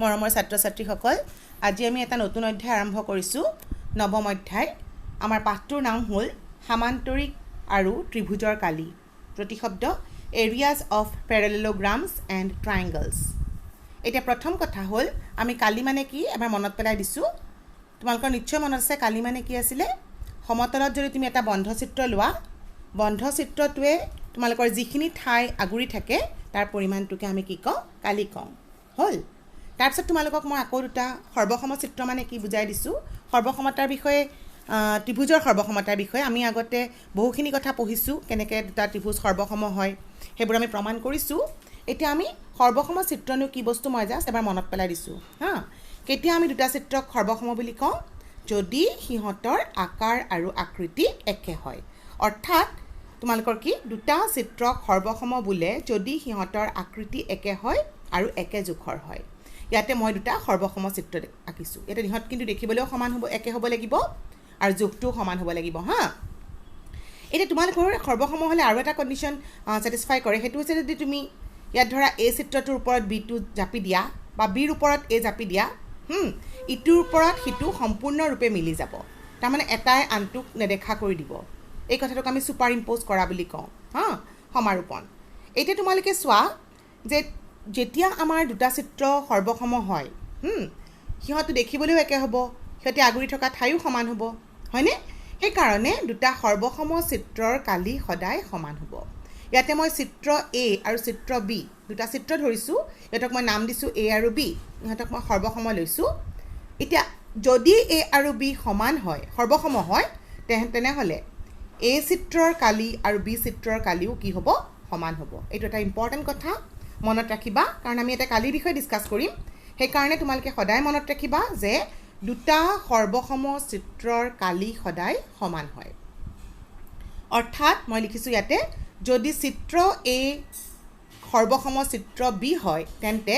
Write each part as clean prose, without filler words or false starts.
মৰমৰ ছাত্ৰ-ছাত্ৰীসকল, আজি আমি এটা নতুন অধ্যায় আৰম্ভ কৰিছোঁ, নৱম অধ্যায়। আমাৰ পাঠটোৰ নাম হ'ল সামান্তৰিক আৰু ত্ৰিভুজৰ কালি। প্ৰতিশব্দ এৰিয়াজ অফ পেৰেলেলোগ্ৰামছ এণ্ড ট্ৰাইংগলছ। এতিয়া প্ৰথম কথা হ'ল আমি কালি মানে কি এবাৰ মনত পেলাই দিছোঁ। তোমালোকৰ নিশ্চয় মনত আছে কালি মানে কি আছিলে। সমতলত যদি তুমি এটা বন্ধ চিত্ৰ লোৱা, বন্ধ চিত্ৰটোৱে তোমালোকৰ যিখিনি ঠাই আগুৰি থাকে তাৰ পৰিমাণটোকে আমি কি কওঁ, কালি কওঁ। হ'ল। তাৰপিছত তোমালোকক মই আকৌ দুটা সৰ্বসম চিত্ৰ মানে কি বুজাই দিছোঁ। সৰ্বসমতাৰ বিষয়ে, ত্ৰিভুজৰ সৰ্বসমতাৰ বিষয়ে আমি আগতে বহুখিনি কথা পঢ়িছোঁ, কেনেকৈ দুটা ত্ৰিভুজ সৰ্বসম হয় সেইবোৰ আমি প্ৰমাণ কৰিছোঁ। এতিয়া আমি সৰ্বসম চিত্ৰনো কি বস্তু মই জাষ্ট এবাৰ মনত পেলাই দিছোঁ হা। কেতিয়া আমি দুটা চিত্ৰক সৰ্বসম বুলি কওঁ? যদি সিহঁতৰ আকাৰ আৰু আকৃতি একে হয়। অৰ্থাৎ তোমালোকৰ কি দুটা চিত্ৰক সৰ্বসম বোলে যদি সিহঁতৰ আকৃতি একে হয় আৰু একে জোখৰ হয়। ইয়াতে মই দুটা সৰ্বসম চিত্ৰ আঁকিছোঁ। এতিয়া ইহঁত কিন্তু দেখিবলৈও সমান হ'ব, একে হ'ব লাগিব আৰু জোখটোও সমান হ'ব লাগিব হা। এতিয়া তোমালোকৰ সৰ্বসম হ'লে আৰু এটা কণ্ডিশ্যন ছেটিছফাই কৰে, সেইটো হৈছে যদি তুমি ইয়াত ধৰা এই চিত্ৰটোৰ ওপৰত বিটো জাপি দিয়া বা বিৰ ওপৰত এ জাপি দিয়া, ইটোৰ ওপৰত সিটো সম্পূৰ্ণৰূপে মিলি যাব। তাৰমানে এটাই আনটোক নেদেখা কৰি দিব। এই কথাটোক আমি ছুপাৰ ইম্প'জ কৰা বুলি কওঁ হা, সমাৰোপণ। এতিয়া তোমালোকে চোৱা যে যেতিয়া আমাৰ দুটা চিত্ৰ সৰ্বসম হয়, সিহঁতে দেখিবলৈও একে হ'ব, সিহঁতে আগুৰি থকা ঠাইও সমান হ'ব, হয়নে? সেইকাৰণে দুটা সৰ্বসম চিত্ৰৰ কালি সদায় সমান হ'ব। ইয়াতে মই চিত্ৰ এ আৰু চিত্ৰ বি দুটা চিত্ৰ ধৰিছোঁ, ইহঁতক মই নাম দিছোঁ এ আৰু বি, ইহঁতক মই সৰ্বসম লৈছোঁ। এতিয়া যদি এ আৰু বি সমান হয়, সৰ্বসম হয়, তেনেহ'লে এ চিত্ৰৰ কালি আৰু বি চিত্ৰৰ কালিও কি হ'ব, সমান হ'ব। এইটো এটা ইম্পৰ্টেণ্ট কথা, মনত ৰাখিবা, কাৰণ আমি এটা কালিৰ বিষয়ে ডিছকাছ কৰিম। সেইকাৰণে তোমালোকে সদায় মনত ৰাখিবা যে দুটা সৰ্বসম চিত্ৰৰ কালি সদায় সমান হয়। অৰ্থাৎ মই লিখিছোঁ ইয়াতে, যদি চিত্ৰ এ সৰ্বসম চিত্ৰ বি হয়, তেন্তে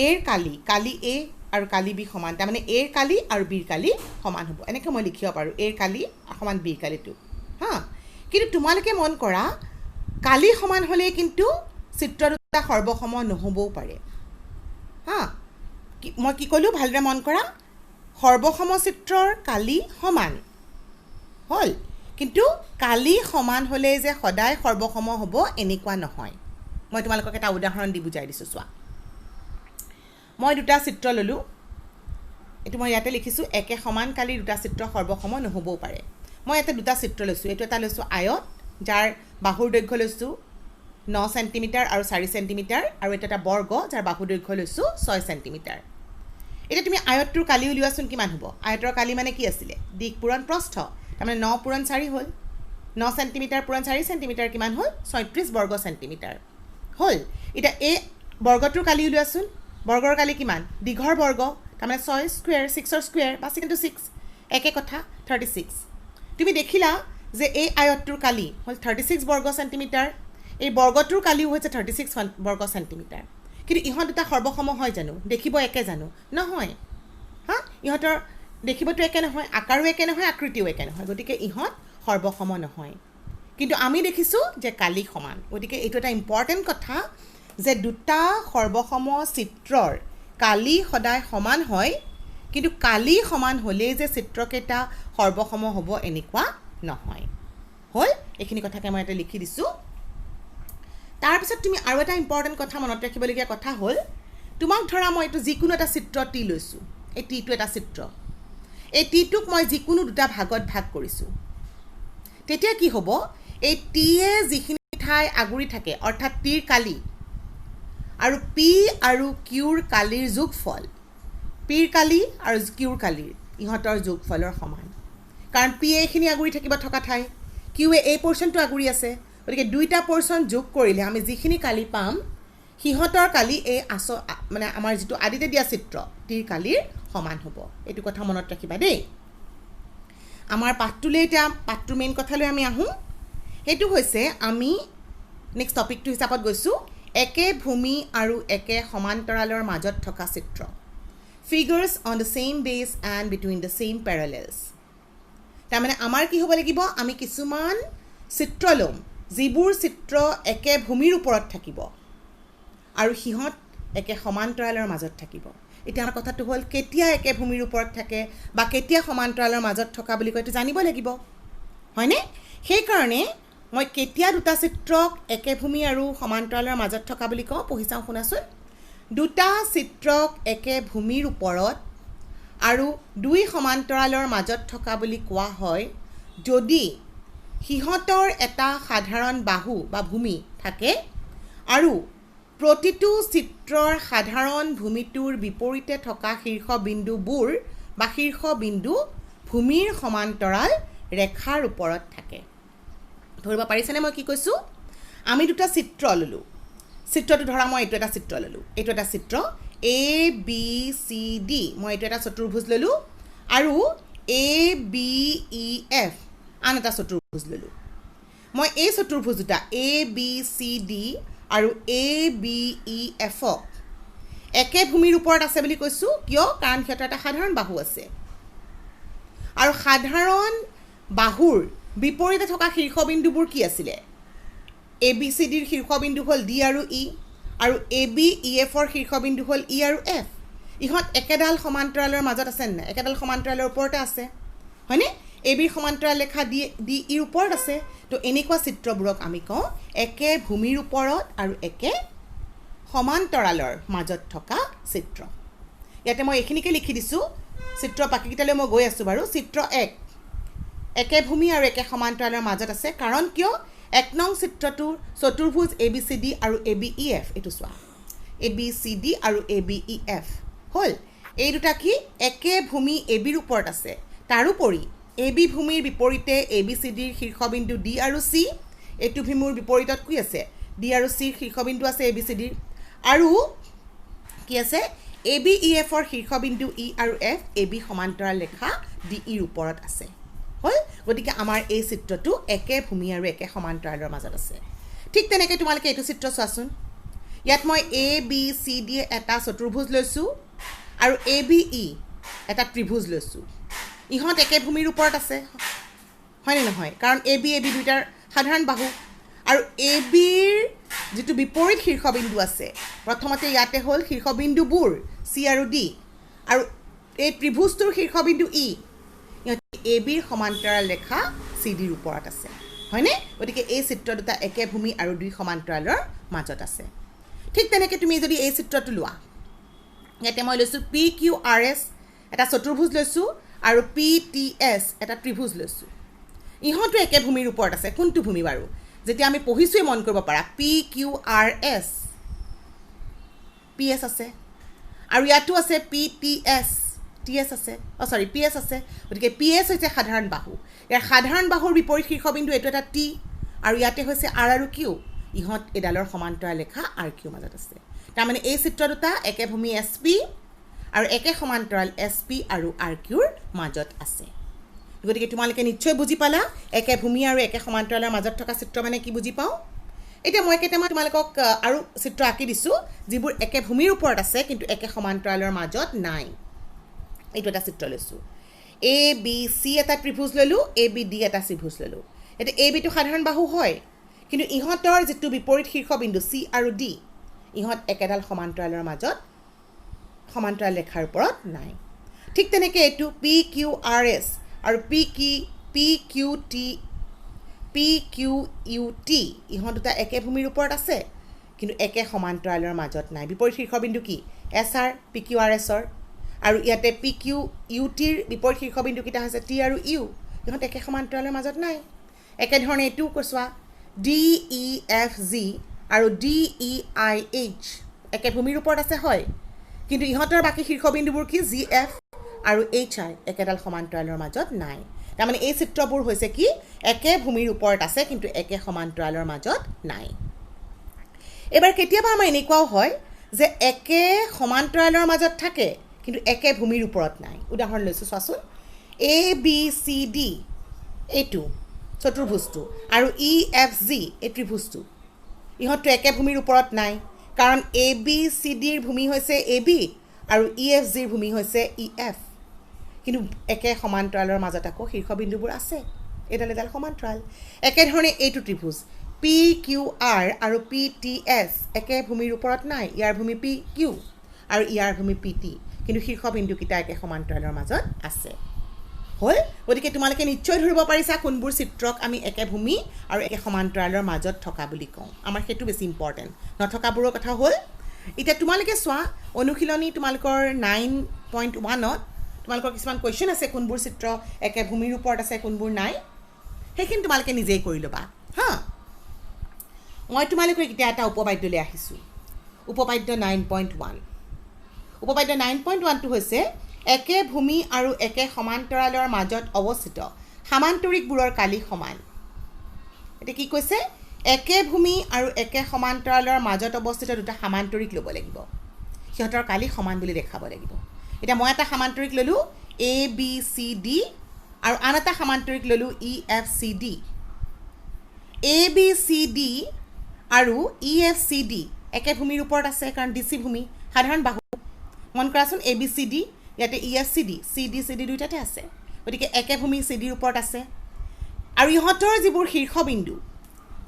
এৰ কালি এ আৰু কালি বি সমান, তাৰমানে এৰ কালি আৰু বিৰ কালি সমান হ'ব। এনেকৈ মই লিখিব পাৰোঁ, এৰ কালি সমান বিৰ কালিটো হা। কিন্তু তোমালোকে মন কৰা, কালি সমান হ'লেই কিন্তু চিত্ৰ দুটা সৰ্বসম নহ'বও পাৰে হা। মই কি ক'লোঁ ভালদৰে মন কৰা, সৰ্বসম চিত্ৰৰ কালি সমান হ'ল, কিন্তু কালি সমান হ'লেই যে সদায় সৰ্বসম হ'ব এনেকুৱা নহয়। মই তোমালোকক এটা উদাহৰণ দি বুজাই দিছোঁ চোৱা। মই দুটা চিত্ৰ ল'লোঁ, এইটো মই ইয়াতে লিখিছোঁ, একে সমান কালি দুটা চিত্ৰ সৰ্বসম নহ'বও পাৰে। মই ইয়াতে দুটা চিত্ৰ লৈছোঁ, এইটো এটা লৈছোঁ আয়ত, যাৰ বাহুৰ দৈৰ্ঘ্য লৈছোঁ 9 চেণ্টিমিটাৰ আৰু 4 চেণ্টিমিটাৰ, আৰু এইটো এটা বৰ্গ যাৰ বাহু দৈৰ্ঘ্য লৈছোঁ 6 চেণ্টিমিটাৰ। এতিয়া তুমি আয়তটোৰ কালি উলিওৱাচোন, কিমান হ'ব? আয়তৰ কালি মানে কি আছিলে? দিশ পূৰণ প্ৰস্থ, তাৰমানে 9 পূৰণ 4 হ'ল, 9 চেণ্টিমিটাৰ পূৰণ 4 চেণ্টিমিটাৰ কিমান হ'ল? 36 বৰ্গ চেণ্টিমিটাৰ হ'ল। এতিয়া এই বৰ্গটোৰ কালি উলিওৱাচোন, বৰ্গৰ কালি কিমান? দীঘৰ বৰ্গ, তাৰমানে 6 স্কুৱেৰ, 6ৰ স্কুৱেৰ বা 6 একে কথা 36। তুমি দেখিলা যে এই আয়তটোৰ কালি হ'ল 36 বৰ্গ চেণ্টিমিটাৰ, এই বৰ্গটোৰ কালিও হৈছে 36 বৰ্গ চেণ্টিমিটাৰ। কিন্তু ইহঁত দুটা সৰ্বসম হয় জানো? দেখিব একে জানো? নহয় হা। ইহঁতৰ দেখিবতো একে নহয়, আকাৰো একে নহয়, আকৃতিও একে নহয়, গতিকে ইহঁত সৰ্বসম নহয়। কিন্তু আমি দেখিছোঁ যে কালি সমান। গতিকে এইটো এটা ইম্পৰ্টেণ্ট কথা যে দুটা সৰ্বসম চিত্ৰৰ কালি সদায় সমান হয়, কিন্তু কালি সমান হ'লেই যে চিত্ৰকেইটা সৰ্বসম হ'ব এনেকুৱা নহয়। হ'ল, এইখিনি কথাকে মই ইয়াতে লিখি দিছোঁ। তাৰপিছত তুমি আৰু এটা ইম্পৰ্টেণ্ট কথা মনত ৰাখিবলগীয়া কথা হ'ল, তোমাক ধৰা মই এইটো যিকোনো এটা চিত্ৰ টি লৈছোঁ, এই টিটো এটা চিত্ৰ, এই টিটোক মই যিকোনো দুটা ভাগত ভাগ কৰিছোঁ। তেতিয়া কি হ'ব, এই টিয়ে যিখিনি ঠাই আগুৰি থাকে, অৰ্থাৎ টিৰ কালি আৰু পি আৰু কিউৰ কালিৰ যোগফল, পিৰ কালি আৰু কিউৰ কালিৰ ইহঁতৰ যোগফলৰ সমান। কাৰণ পিয়ে এইখিনি আগুৰি থাকিব থকা ঠাই, কিউৱে এই পৰ্চনটো আগুৰি আছে, গতিকে দুইটা পৰ্চন যোগ কৰিলে আমি যিখিনি কালি পাম, সিহঁতৰ কালি এই মানে আমাৰ যিটো আদিতে দিয়া চিত্ৰ টিৰ কালিৰ সমান হ'ব। এইটো কথা মনত ৰাখিবা দেই। আমাৰ পাঠটোলৈ এতিয়া পাঠটোৰ মেইন কথালৈ আমি আহোঁ। সেইটো হৈছে আমি নেক্সট টপিকটো হিচাপত গৈছোঁ, একে ভূমি আৰু একে সমান্তৰালৰ মাজত থকা চিত্ৰ, ফিগাৰ্ছ অন দ্য ছেইম বেছ এণ্ড বিটুইন দ্য ছেইম পেৰেলেলছ। তাৰমানে আমাৰ কি হ'ব লাগিব, আমি কিছুমান চিত্ৰ ল'ম যিবোৰ চিত্ৰ একে ভূমিৰ ওপৰত থাকিব আৰু সিহঁত একে সমান্তৰালৰ মাজত থাকিব এতিয়া আমাৰ কথাটো হ'ল কেতিয়া একে ভূমিৰ ওপৰত থাকে বা কেতিয়া সমান্তৰালৰ মাজত থকা বুলি কয়টো জানিব লাগিব হয়নে সেই কাৰণে মই কেতিয়া দুটা চিত্ৰক একে ভূমি আৰু সমান্তৰালৰ মাজত থকা বুলি কওঁ পঢ়ি চাওঁ শুনাচোন দুটা চিত্ৰক একে ভূমিৰ ওপৰত আৰু দুই সমান্তৰালৰ মাজত থকা বুলি কোৱা হয় যদি সিহঁতৰ এটা সাধাৰণ বাহু বা ভূমি থাকে আৰু প্ৰতিটো চিত্ৰৰ সাধাৰণ ভূমিটোৰ বিপৰীতে থকা শীৰ্ষবিন্দুবোৰ বা শীৰ্ষবিন্দু ভূমিৰ সমান্তৰাল ৰেখাৰ ওপৰত থাকে ধৰিব পাৰিছেনে মই কি কৈছোঁ আমি দুটা চিত্ৰ ল'লোঁ চিত্ৰটো ধৰা মই এইটো এটা চিত্ৰ ল'লোঁ এইটো এটা চিত্ৰ এ বি চি ডি মই এইটো এটা চতুৰ্ভুজ ল'লোঁ আৰু এ বি ই এফ আন এটা চতুৰ্ভুজ ল'লোঁ মই এই চতুৰ্ভুজ দুটা এ বি চি ডি আৰু এ বি ই এফক একে ভূমিৰ ওপৰত আছে বুলি কৈছোঁ কিয় কাৰণ সিহঁতৰ এটা সাধাৰণ বাহু আছে আৰু সাধাৰণ বাহুৰ বিপৰীতে থকা শীৰ্ষবিন্দুবোৰ কি আছিলে এ বি চি ডিৰ শীৰ্ষবিন্দু হ'ল ডি আৰু ই আৰু এ বি ই এফৰ শীৰ্ষবিন্দু হ'ল ই আৰু এফ ইহঁত একেডাল সমান্তৰালৰ মাজত আছে নাই একেডাল সমান্তৰালৰ ওপৰতে আছে হয়নে এ বিৰ সমান্তৰাল ৰেখা ডি ইৰ ওপৰত আছে তো এনেকুৱা চিত্ৰবোৰক আমি কওঁ একে ভূমিৰ ওপৰত আৰু একে সমান্তৰালৰ মাজত থকা চিত্ৰ ইয়াতে মই এইখিনিকে লিখি দিছোঁ চিত্ৰ বাকীকেইটালৈ মই গৈ আছোঁ বাৰু চিত্ৰ এক একে ভূমি আৰু একে সমান্তৰালৰ মাজত আছে কাৰণ কিয় এক নং চিত্ৰটোৰ চতুৰ্ভুজ এ বি চি ডি আৰু এ বি ই এফ এইটো চোৱা এ বি চি ডি আৰু এ বি ই এফ হ'ল এই দুটা কি একে ভূমি এ বিৰ ওপৰত আছে তাৰোপৰি এ বি ভূমিৰ বিপৰীতে এ বি চি ডিৰ শীৰ্ষবিন্দু ডি আৰু চি এইটো ভূমিৰ বিপৰীতত কি আছে ডি আৰু চিৰ শীৰ্ষবিন্দু আছে এ বি চি ডিৰ আৰু কি আছে এ বি ই এফৰ শীৰ্ষবিন্দু ই আৰু এফ এ বি সমান্তৰাল ৰেখা ডি ইৰ ওপৰত আছে হ'ল গতিকে আমাৰ এই চিত্ৰটো একে ভূমি আৰু একে সমান্তৰালৰ মাজত আছে ঠিক তেনেকৈ তোমালোকে এইটো চিত্ৰ চোৱাচোন ইয়াত মই এ বি চি ডি এটা চতুৰ্ভুজ লৈছোঁ আৰু এ বি ই এটা ত্ৰিভুজ লৈছোঁ ইহঁত একে ভূমিৰ ওপৰত আছে হয়নে নহয় কাৰণ এ বি দুইটাৰ সাধাৰণ বাহু আৰু এ বিৰ যিটো বিপৰীত শীৰ্ষবিন্দু আছে প্ৰথমতে ইয়াতে হ'ল শীৰ্ষবিন্দুবোৰ চি আৰু ডি আৰু এই ত্ৰিভুজটোৰ শীৰ্ষবিন্দু ই এ বিৰ সমান্তৰাল ৰেখা চি ডিৰ ওপৰত আছে হয়নে গতিকে এই চিত্ৰ দুটা একে ভূমি আৰু দুই সমান্তৰালৰ মাজত আছে ঠিক তেনেকৈ তুমি যদি এই চিত্ৰটো লোৱা ইয়াতে মই লৈছোঁ পি কিউ আৰ এছ এটা চতুৰ্ভুজ লৈছোঁ আৰু পি টি এছ এটা ত্ৰিভুজ লৈছোঁ ইহঁতো একে ভূমিৰ ওপৰত আছে কোনটো ভূমি বাৰু যেতিয়া আমি পঢ়িছোঁৱে মন কৰিব পাৰা P Q R S P S আছে আৰু ইয়াতো আছে P T S T S আছে পি এছ আছে গতিকে পি এছ হৈছে সাধাৰণ বাহু ইয়াৰ সাধাৰণ বাহুৰ বিপৰীত শীৰ্ষবিন্দু এইটো এটা টি আৰু ইয়াতে হৈছে আৰ আৰু কিউ ইহঁত এডালৰ সমান্তৰাল ৰেখা আৰ কিউ মাজত আছে তাৰমানে এই চিত্ৰ দুটা একে ভূমি এছ পি আৰু একে সমান্তৰাল এছ পি আৰু আৰ কিউৰ মাজত আছে গতিকে তোমালোকে নিশ্চয় বুজি পালা একে ভূমি আৰু একে সমান্তৰালৰ মাজত থকা চিত্ৰ মানে কি বুজি পাওঁ এতিয়া মই কেইটামান তোমালোকক আৰু চিত্ৰ আঁকি দিছোঁ যিবোৰ একে ভূমিৰ ওপৰত আছে কিন্তু একে সমান্তৰালৰ মাজত নাই এইটো এটা চিত্ৰ লৈছোঁ এ বি চি এটা ত্ৰিভুজ ল'লোঁ এ বি ডি এটা ত্ৰিভুজ ল'লোঁ এতিয়া এ বিটো সাধাৰণ বাহু হয় কিন্তু ইহঁতৰ যিটো বিপৰীত শীৰ্ষবিন্দু চি আৰু ডি ইহঁত একেডাল সমান্তৰালৰ মাজত সমান্তৰাল ৰেখাৰ ওপৰত নাই ঠিক তেনেকৈ এইটো পি কিউ আৰ এছ আৰু পি কিউ ইউ টি ইহঁত দুটা একে ভূমিৰ ওপৰত আছে কিন্তু একে সমান্তৰালৰ মাজত নাই বিপৰীত শীৰ্ষবিন্দু কি S R P Q R এছৰ আৰু ইয়াতে পি কিউ ইউ টিৰ বিপৰীত শীৰ্ষবিন্দুকেইটা হৈছে টি আৰু ইউ ইহঁত একে সমান্তৰালৰ মাজত নাই একেধৰণে এইটোও কৈছোৱা ডি ই এফ জি আৰু ডি ই আই এইচ একে ভূমিৰ ওপৰত আছে হয় কিন্তু ইহঁতৰ বাকী শীৰ্ষবিন্দুবোৰ কি জি এফ আৰু এইচ আই একেডাল সমান্তৰালৰ মাজত নাই তাৰমানে এই চিত্ৰবোৰ হৈছে কি একে ভূমিৰ ওপৰত আছে কিন্তু একে সমান্তৰালৰ মাজত নাই এবাৰ কেতিয়াবা আমাৰ এনেকুৱাও হয় যে একে সমান্তৰালৰ মাজত থাকে কিন্তু একে ভূমিৰ ওপৰত নাই উদাহৰণ লৈছোঁ চোৱাচোন এ বি চি ডি এইটো চতুৰ্ভুজটো আৰু ই এফ জি এই ত্ৰিভুজটো ইহঁতটো একে ভূমিৰ ওপৰত নাই কাৰণ এ বি চি ডিৰ ভূমি হৈছে এ বি আৰু ই এফ জিৰ ভূমি হৈছে ই এফ কিন্তু একে সমান্তৰালৰ মাজত আকৌ শীৰ্ষবিন্দুবোৰ আছে এডাল সমান্তৰাল একেধৰণে এইটো ত্ৰিভুজ পি কিউ আৰ আৰু পি টি এছ একে ভূমিৰ ওপৰত নাই ইয়াৰ ভূমি পি কিউ আৰু ইয়াৰ ভূমি পি টি কিন্তু শীৰ্ষবিন্দুকেইটা একে সমান্তৰালৰ মাজত আছে হ'ল গতিকে তোমালোকে নিশ্চয় ধৰিব পাৰিছা কোনবোৰ চিত্ৰক আমি একে ভূমি আৰু একে সমান্তৰালৰ মাজত থকা বুলি কওঁ আমাৰ সেইটো বেছি ইম্পৰ্টেণ্ট নথকাবোৰৰ কথা হ'ল এতিয়া তোমালোকে চোৱা অনুশীলনী তোমালোকৰ 9.1ত তোমালোকৰ কিছুমান কুৱেশ্যন আছে কোনবোৰ চিত্ৰ একে ভূমিৰ ওপৰত আছে কোনবোৰ নাই সেইখিনি তোমালোকে নিজেই কৰি ল'বা হা মই তোমালোকক এতিয়া এটা উপপাদ্য লৈ আহিছোঁ উপপাদ্য 9.1 উপপাদ্য 9.1টো হৈছে একে ভূমি আৰু একে সমান্তৰালৰ মাজত অৱস্থিত সামান্তৰিকবোৰৰ কালি সমান এতিয়া কি কৈছে একে ভূমি আৰু একে সমান্তৰালৰ মাজত অৱস্থিত দুটা সামান্তৰিক ল'ব লাগিব সিহঁতৰ কালি সমান বুলি দেখাব লাগিব এতিয়া মই এটা সামান্তৰিক ল'লোঁ এ বি চি ডি আৰু আন এটা সামান্তৰিক ল'লোঁ E F C D A B C D আৰু ই এফ চি ডি একে ভূমিৰ ওপৰত আছে কাৰণ ডি চি ভূমি সাধাৰণ বাহু মন কৰাচোন এ বি চি ডি ইয়াতে ই এফ চি ডি দুইটাতে আছে গতিকে একে ভূমি চি ডিৰ ওপৰত আছে আৰু ইহঁতৰ যিবোৰ শীৰ্ষবিন্দু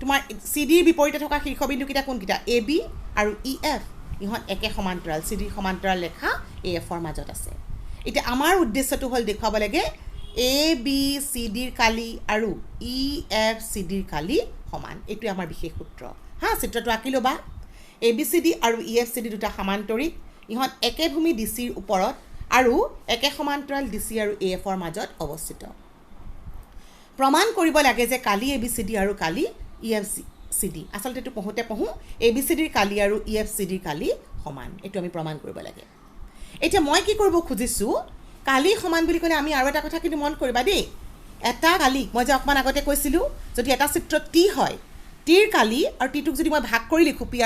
তোমাৰ চি ডিৰ বিপৰীতে থকা শীৰ্ষবিন্দুকেইটা কোনকেইটা এ বি আৰু ই এফ ইহঁত একে সমান্তৰাল চি ডিৰ সমান্তৰাল ৰেখা এ এফৰ মাজত আছে এতিয়া আমাৰ উদ্দেশ্যটো হ'ল দেখুৱাব লাগে এ বি চি ডিৰ কালি আৰু ই এফ চি ডিৰ কালি সমান এইটোৱে আমাৰ বিশেষ সূত্ৰ হা চিত্ৰটো আঁকি ল'বা এ বি চি ডি আৰু ই এফ চি ডি দুটা সামান্তৰিক ইহঁত একে ভূমি ডি চিৰ ওপৰত আৰু একে সমান্তৰাল ডি চি আৰু এ এফৰ মাজত অৱস্থিত প্ৰমাণ কৰিব লাগে যে কালি এ বি চি ডি আৰু কালি ই এফ চি ডি আচলতে এইটো পঢ়োঁ এ বি চি ডিৰ কালি আৰু ই এফ চি ডিৰ কালি সমান এইটো আমি প্ৰমাণ কৰিব লাগে এতিয়া মই কি কৰিব খুজিছোঁ কালি সমান বুলি ক'লে আমি আৰু এটা কথা কিন্তু মন কৰিবা দেই এটা কালিক মই যে অকণমান আগতে কৈছিলোঁ যদি এটা চিত্ৰ টি হয় টিৰ কালি আৰু টিটোক যদি মই ভাগ কৰি লিখোঁ পি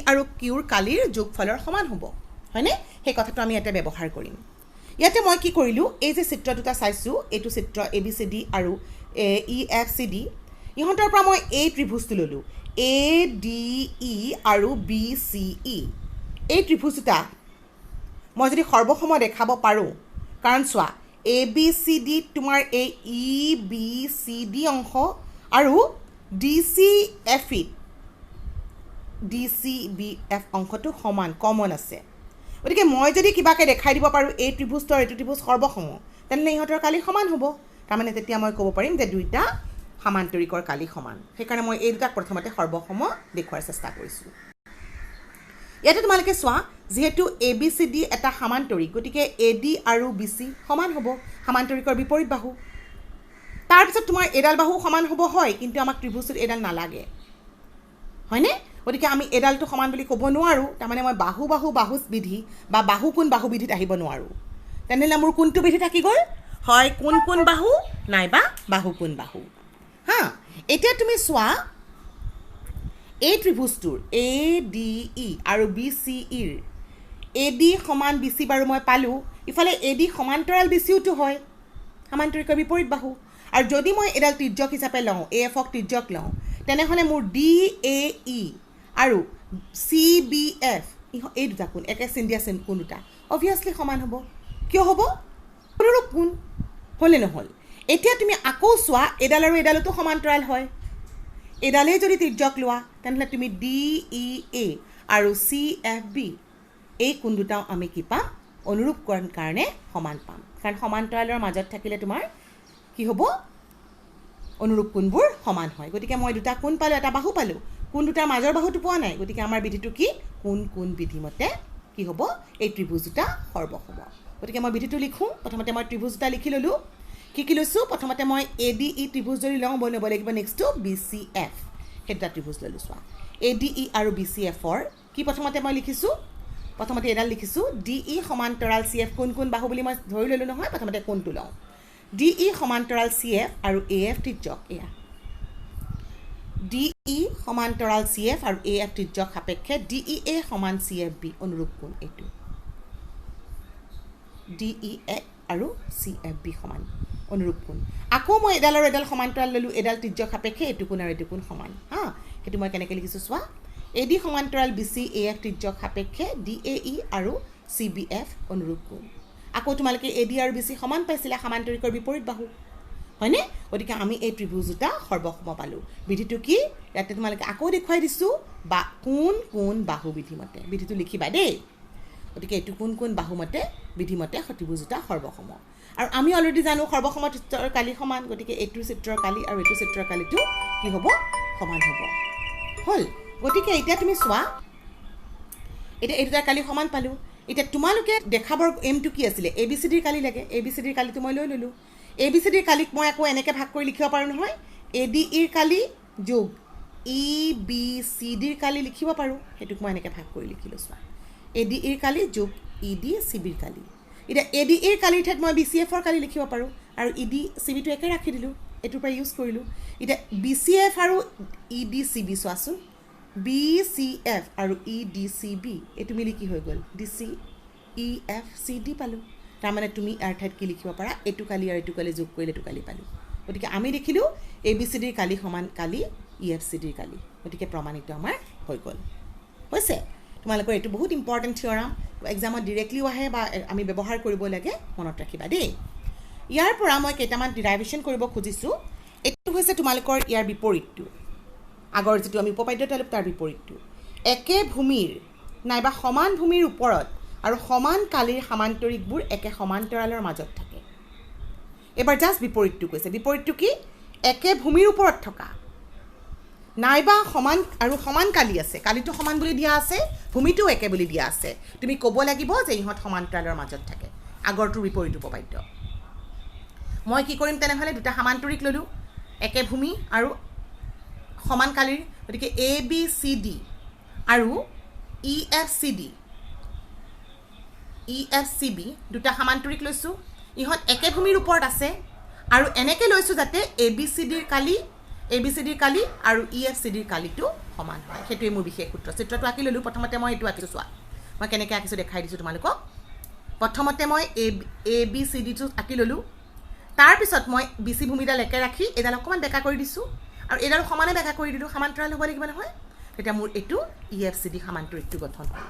আৰু কিউৰ কালিৰ যোগফলৰ সমান হ'ব হয়নে সেই কথাটো আমি ইয়াতে ব্যৱহাৰ কৰিম ইয়াতে মই কি কৰিলোঁ এই যে চিত্ৰ দুটা চাইছোঁ এইটো চিত্ৰ এ বি চি ডি আৰু ই এফ চি ডি ইহঁতৰ পৰা মই এই ত্ৰিভুজটো ল'লোঁ এ ডি ই আৰু বি চি ই এই ত্ৰিভুজ দুটা মই যদি সৰ্বসম দেখাব পাৰোঁ কাৰণ চোৱা এ বি চি ডিত তোমাৰ এই ই বি চি ডি অংশ আৰু ডি চি বি এফ অংশটো সমান কমন আছে গতিকে মই যদি কিবাকৈ দেখাই দিব পাৰোঁ এই ত্ৰিভুজটোৰ এইটো ত্ৰিভুজ সৰ্বসম তেনেহ'লে ইহঁতৰ কালি সমান হ'ব তাৰমানে তেতিয়া মই ক'ব পাৰিম যে দুইটা সামান্তৰিকৰ কালি সমান সেইকাৰণে মই এই দুটাক প্ৰথমতে সৰ্বসম দেখুৱাৰ চেষ্টা কৰিছোঁ ইয়াতে তোমালোকে চোৱা যিহেতু এ বি চি ডি এটা সামান্তৰিক গতিকে এ ডি আৰু বি চি সমান হ'ব সামান্তৰিকৰ বিপৰীত বাহু তাৰপিছত তোমাৰ এডাল বাহু সমান হ'ব হয় কিন্তু আমাক ত্ৰিভুজটোত এডাল নালাগে হয়নে গতিকে আমি এডালটো সমান বুলি ক'ব নোৱাৰোঁ তাৰমানে মই বাহু বিধি বা বাহু কোণ বাহু বিধিত আহিব নোৱাৰোঁ তেনেহ'লে মোৰ কোনটো বিধি থাকি গ'ল হয় কোন বাহু নাইবা বাহু কোণ বাহু হা এতিয়া তুমি চোৱা এই ত্ৰিভুজটোৰ এ ডি ই আৰু বি চি ইৰ এ ডি সমান বি চি বাৰু মই পালোঁ ইফালে এ ডি সমান্তৰাল বি চিওটো হয় সামান্তৰিকৰ বিপৰীত বাহু আৰু যদি মই এডাল তিৰ্যক হিচাপে লওঁ এ এফক তিৰ্যক লওঁ তেনেহ'লে মোৰ ডি এ ই আৰু চি বি এফ এই দুটা কোণ একে চিন্দিয়া কোণ দুটা অভিয়াছলি সমান হ'ব কিয় হ'ব অনুৰূপ কোণ হ'লে নহ'ল এতিয়া তুমি আকৌ চোৱা এডাল আৰু এডালতো সমান্তৰাল হয় এডালেই যদি তিৰ্যক লোৱা তেনেহ'লে তুমি ডি ই এ আৰু চি এফ বি এই কোণ দুটাও আমি কি পাম অনুৰূপ কাৰণে সমান পাম কাৰণ সমান্তৰালৰ মাজত থাকিলে তোমাৰ কি হ'ব অনুৰূপ কোণবোৰ সমান হয় গতিকে মই দুটা কোণ পালোঁ এটা বাহু পালোঁ কোণ দুটাৰ মাজৰ বাহুটো পোৱা নাই গতিকে আমাৰ বিধিটো কি কোণ বিধিমতে কি হ'ব এই ত্ৰিভুজ দুটা সৰ্বসম গতিকে মই বিধিটো লিখোঁ প্ৰথমতে মই ত্ৰিভুজ দুটা লিখি ল'লোঁ কি লৈছোঁ প্ৰথমতে মই এ ডি ই ত্ৰিভুজ যদি লওঁ মই ল'ব লাগিব নেক্সটটো বি চি এফ সেই দুটা ত্ৰিভুজ ল'লোঁ চোৱা এ ডি ই আৰু বি চি এফৰ কি প্ৰথমতে মই লিখিছোঁ প্ৰথমতে এডাল লিখিছোঁ ডি ই সমান্তৰাল চি এফ কোন বাহু বুলি মই ধৰি ল'লোঁ নহয় প্ৰথমতে কোনটো লওঁ ডি ই সমান্তৰাল চি এফ আৰু এ এফ তিৰ্যক এয়া ডি ই সমান্তৰাল চি এফ আৰু এ এফ তিৰ্যক সাপেক্ষে ডি ই এ সমান চি এফ বি অনুৰূপ কোণ এইটো ডি ই এ আৰু চি এফ বি সমান অনুৰূপ কোণ আকৌ মই এডাল আৰু এডাল সমান্তৰাল ল'লোঁ এডাল তিৰ্যক সাপেক্ষে এইটো কোণ আৰু এইটো কোণ সমান হা সেইটো মই কেনেকৈ লিখিছোঁ চোৱা এ ডি সমান্তৰাল বি চি এ এফ তিৰ্যক সাপেক্ষে ডি এ ই আৰু চি বি এফ অনুৰূপ কোণ আকৌ তোমালোকে এ ডি আৰু বি চি সমান পাইছিলা সামান্তৰিকৰ বিপৰীত বাহু হয়নে গতিকে আমি এই ত্ৰিভুজ দুটা সৰ্বসম পালোঁ বিধিটো কি ইয়াতে তোমালোকে আকৌ দেখুৱাই দিছোঁ বা কোন কোন বাহু বিধিমতে বিধিটো লিখিবা দেই গতিকে এইটো কোন কোন বাহুমতে বিধিমতে ত্ৰিভুজ দুটা সৰ্বসম আৰু আমি অলৰেডি জানো সৰ্বসম চিত্ৰৰ কালি সমান গতিকে এইটো চিত্ৰৰ কালি আৰু এইটো চিত্ৰৰ কালিটো কি হ'ব সমান হ'ব হ'ল গতিকে এতিয়া তুমি চোৱা এতিয়া এই দুটা কালি সমান পালোঁ এতিয়া তোমালোকে দেখাবৰ এমটো কি আছিলে এ বি চি ডিৰ কালি লাগে এ বি চি ডিৰ কালিটো মই লৈ ল'লোঁ এ বি চি ডিৰ কালিক মই আকৌ এনেকৈ ভাগ কৰি লিখিব পাৰোঁ নহয় এ ডি ইৰ কালি যোগ ই বি চি ডিৰ কালি লিখিব পাৰোঁ সেইটোক মই এনেকৈ ভাগ কৰি লিখি লৈছোঁ এ ডি ইৰ কালি যোগ ই ডি চি বিৰ কালি এতিয়া এ ডি ইৰ কালিৰ ঠাইত মই বি চি এফৰ কালি লিখিব পাৰোঁ আৰু ই ডি চি বিটো একে ৰাখি দিলোঁ এইটোৰ পৰা ইউজ কৰিলোঁ এতিয়া বি চি এফ আৰু ই ডি চি বি চোৱাচোন বি চি এফ আৰু ই ডি চি বি এইটো মিলি কি হৈ গ'ল ডি চি ই এফ চি ডি পালোঁ তাৰমানে তুমি ইয়াৰ ঠাইত কি লিখিব পাৰা এইটো কালি আৰু এইটো কালি যোগ কৰিলে এইটো কালি পালোঁ গতিকে আমি দেখিলোঁ এ বি চি ডিৰ কালি সমান কালি ই এফ চি ডিৰ কালি গতিকে প্ৰমাণিত আমাৰ হৈ গ'ল হৈছে তোমালোকৰ এইটো বহুত ইম্পৰ্টেণ্ট থিয়ৰাম এক্সামত ডিৰেক্টলিও আহে বা আমি ব্যৱহাৰ কৰিব লাগে মনত ৰাখিবা দেই ইয়াৰ পৰা মই কেইটামান ডিৰাইভেশ্যন কৰিব খুজিছোঁ এইটো হৈছে তোমালোকৰ ইয়াৰ বিপৰীতটো আগৰ যিটো আমি উপপাদ্যত পালোঁ তাৰ বিপৰীতটো একে ভূমিৰ নাইবা সমান ভূমিৰ ওপৰত আৰু সমান কালিৰ সামান্তৰিকবোৰ একে সমান্তৰালৰ মাজত থাকে এবাৰ জাষ্ট বিপৰীতটো কৈছে বিপৰীতটো কি একে ভূমিৰ ওপৰত থকা নাইবা সমান আৰু সমান কালি আছে কালিটো সমান বুলি দিয়া আছে ভূমিটোও একে বুলি দিয়া আছে তুমি ক'ব লাগিব যে ইহঁত সমান্তৰালৰ মাজত থাকে আগৰটো বিপৰীত উপপাদ্য মই কি কৰিম তেনেহ'লে দুটা সামান্তৰিক ল'লোঁ একে ভূমি আৰু সমান কালিৰ গতিকে এ বি চি ডি আৰু ই এফ চি বি দুটা সামান্তৰিক লৈছোঁ ইহঁত একে ভূমিৰ ওপৰত আছে আৰু এনেকৈ লৈছোঁ যাতে এ বি চি ডিৰ কালি আৰু ই এফ চি ডিৰ কালিটো সমান হয় সেইটোৱে মোৰ বিশেষ সূত্ৰ চিত্ৰটো আঁকি ল'লোঁ প্ৰথমতে মই এইটো আঁকিছোঁ চোৱা মই কেনেকৈ আঁকিছোঁ দেখাই দিছোঁ তোমালোকক প্ৰথমতে মই এ বি চি ডিটো আঁকি ল'লোঁ তাৰপিছত মই বি চি ভূমিডাল একে ৰাখি এইডাল অকণমান বেকা কৰি দিছোঁ আৰু এইডাল সমানে বেকা কৰি দিলোঁ সমান্তৰাল হ'ব লাগিব নহয় তেতিয়া মোৰ এইটো ই এফ চি ডি সমান্তৰিকটো গঠন হ'ল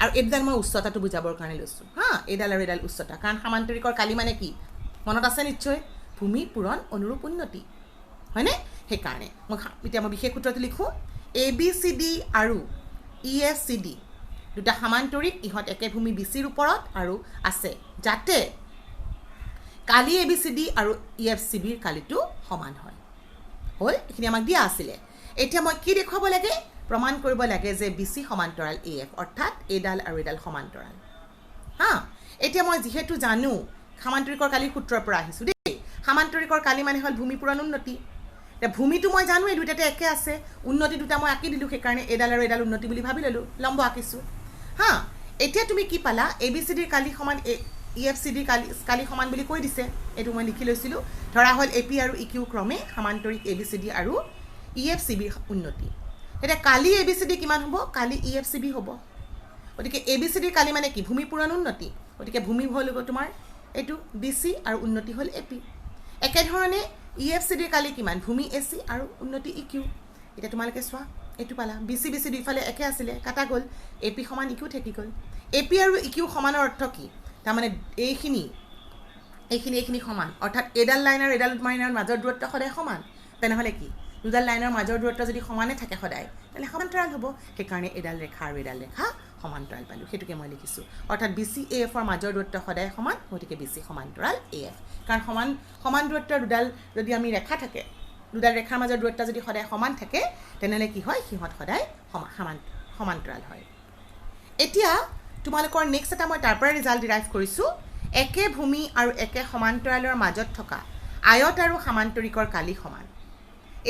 আৰু এইডাল মই উচ্চতাটো বুজাবৰ কাৰণে লৈছোঁ হা এইডাল আৰু এইডাল উচ্চতা কাৰণ সমান্তৰিকৰ কালি মানে কি মনত আছে নিশ্চয় ভূমি পূৰণ অনুৰূপ উন্নতি হয়নে সেইকাৰণে এতিয়া মই বিশেষ সূত্ৰটো লিখোঁ এ বি চি ডি আৰু ই এফ চি ডি দুটা সামান্তৰিক ইহঁত একে ভূমি বি চিৰ ওপৰত আৰু আছে যাতে কালি এ বি চি ডি আৰু ই এফ চি বিৰ কালিটো সমান হয় হ'ল এইখিনি আমাক দিয়া আছিলে এতিয়া মই কি দেখুৱাব লাগে প্ৰমাণ কৰিব লাগে যে বি চি সমান্তৰাল এ এফ অৰ্থাৎ এইডাল আৰু এইডাল সমান্তৰাল হা এতিয়া মই যিহেতু জানো সামান্তৰিকৰ কালিৰ সূত্ৰৰ পৰা আহিছোঁ দেই সামান্তৰিকৰ কালি মানে হ'ল ভূমি পূৰণ উন্নতি এতিয়া ভূমিটো মই জানো এই দুটাতে একে আছে উন্নতি দুটা মই আঁকি দিলোঁ সেইকাৰণে এইডাল আৰু এইডাল উন্নতি বুলি ভাবি ল'লোঁ লম্ব আঁকিছোঁ হা এতিয়া তুমি কি পালা এ বি চি ডিৰ কালি সমান ই এফ চি ডিৰ কালি সমান বুলি কৈ দিছে এইটো মই লিখি লৈছিলোঁ ধৰা হ'ল এ পি আৰু ই কিউ ক্ৰমে সামান্তৰিক এ বি চি ডি আৰু ই এফ চি বিৰ উন্নতি এতিয়া কালি এ বি চি ডি কিমান হ'ব কালি ই এফ চি বি হ'ব গতিকে এ বি চি ডিৰ কালি মানে কি ভূমি পূৰণ উন্নতি গতিকে ভূমি হ'ল তোমাৰ এইটো বি চি আৰু উন্নতি হ'ল এ পি একেধৰণে ই এফ চি ডিৰ কালি কিমান ভূমি এ চি আৰু উন্নতি ই কিউ এতিয়া তোমালোকে চোৱা এইটো পালা বি চি দুইফালে একে আছিলে কাটা গ'ল এ পি সমান ই কিউ থাকি গ'ল এ পি আৰু ই কিউ সমানৰ অৰ্থ কি তাৰমানে এইখিনি সমান অৰ্থাৎ এডাল লাইন আৰু এডাল লাইনৰ মাজৰ দূৰত্ব সদায় সমান তেনেহ'লে কি দুডাল লাইনৰ মাজৰ দূৰত্ব যদি সমানে থাকে সদায় তেনে সমান্তৰাল হ'ব সেইকাৰণে এডাল ৰেখা আৰু এডাল ৰেখা সমান্তৰাল পালোঁ সেইটোকে মই লিখিছোঁ অৰ্থাৎ বি চি এ এফৰ মাজৰ দূৰত্ব সদায় সমান গতিকে বি চি সমান্তৰাল এ এফ কাৰণ সমান দূৰত্বৰ দুডাল যদি আমি ৰেখা থাকে দুডাল ৰেখাৰ মাজৰ দূৰত্ব যদি সদায় সমান থাকে তেনেহ'লে কি হয় সিহঁত সদায় সমান্তৰাল হয় এতিয়া তোমালোকৰ নেক্সট এটা মই তাৰ পৰা ৰিজাল্ট ডিৰাইভ কৰিছোঁ একে ভূমি আৰু একে সমান্তৰালৰ মাজত থকা আয়ত আৰু সামান্তৰিকৰ কালি সমান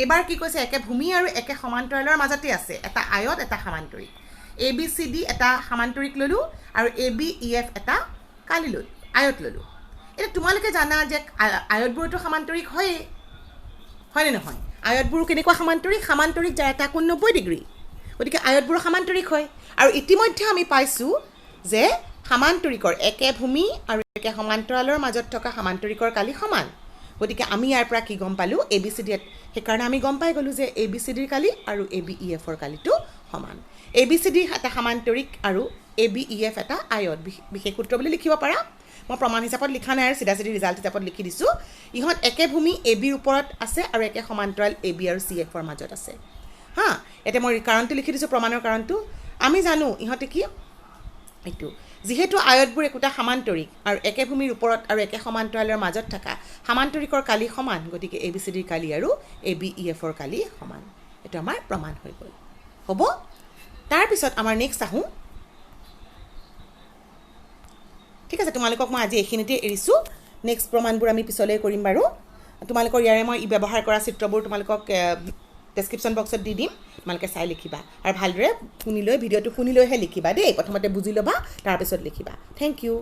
এইবাৰ কি কৈছে একে ভূমি আৰু একে সমান্তৰালৰ মাজতে আছে এটা আয়ত এটা সামান্তৰিক এ বি চি ডি এটা সামান্তৰিক ল'লোঁ আৰু এ বি ই এফ এটা কালি ল'লোঁ আয়ত ল'লোঁ এতিয়া তোমালোকে জানা যে আয়তবোৰতো সামান্তৰিক হয়নে নহয় আয়তবোৰো কেনেকুৱা সামান্তৰিক যাৰ এটা কোণ 90 ডিগ্ৰী গতিকে আয়তবোৰো সামান্তৰিক হয় আৰু ইতিমধ্যে আমি পাইছোঁ যে সামান্তৰিকৰ একে ভূমি আৰু একে সমান্তৰালৰ মাজত থকা সামান্তৰিকৰ কালি সমান গতিকে আমি ইয়াৰ পৰা কি গম পালোঁ এ বি চি ডি সেইকাৰণে আমি গম পাই গ'লোঁ যে এ বি চি ডিৰ কালি আৰু এ বি ই এফৰ কালিটো সমান এ বি চি ডি এটা সামান্তৰিক আৰু এ বি ই এফ এটা আয়ত বিশেষ সূত্ৰ বুলি লিখিব পাৰা মই প্ৰমাণ হিচাপত লিখা নাই আৰু চিধা চিধি ৰিজাল্ট হিচাপত লিখি দিছোঁ ইহঁত একে ভূমি এ বিৰ ওপৰত আছে আৰু একে সমান্তৰাল এ বি আৰু চি এফৰ মাজত আছে হা এতিয়া মই কাৰণটো লিখি দিছোঁ প্ৰমাণৰ কাৰণটো আমি জানো ইহঁতে কি এইটো যিহেতু আয়তবোৰ একোটা সমান্তৰিক আৰু একে ভূমিৰ ওপৰত আৰু একে সমান্তৰালৰ মাজত থকা সমান্তৰিকৰ কালি সমান গতিকে এ বি চি ডিৰ কালি আৰু এ বি ই এফৰ কালি সমান এইটো আমাৰ প্ৰমাণ হৈ গ'ল হ'ব তাৰপিছত আমাৰ নেক্সট আহোঁ ঠিক আছে তোমালোকক মই আজি এইখিনিতে এৰিছোঁ নেক্সট প্ৰমাণবোৰ আমি পিছলৈ কৰিম বাৰু তোমালোকৰ ইয়াৰে মই ব্যৱহাৰ কৰা চিত্ৰবোৰ তোমালোকক ডেছক্ৰিপশ্যন বক্সত দি দিম তোমালোকে চাই লিখিবা আৰু ভালদৰে ভিডিঅ'টো শুনি লৈহে লিখিবা দেই প্ৰথমতে বুজি ল'বা তাৰপিছত লিখিবা থেংক ইউ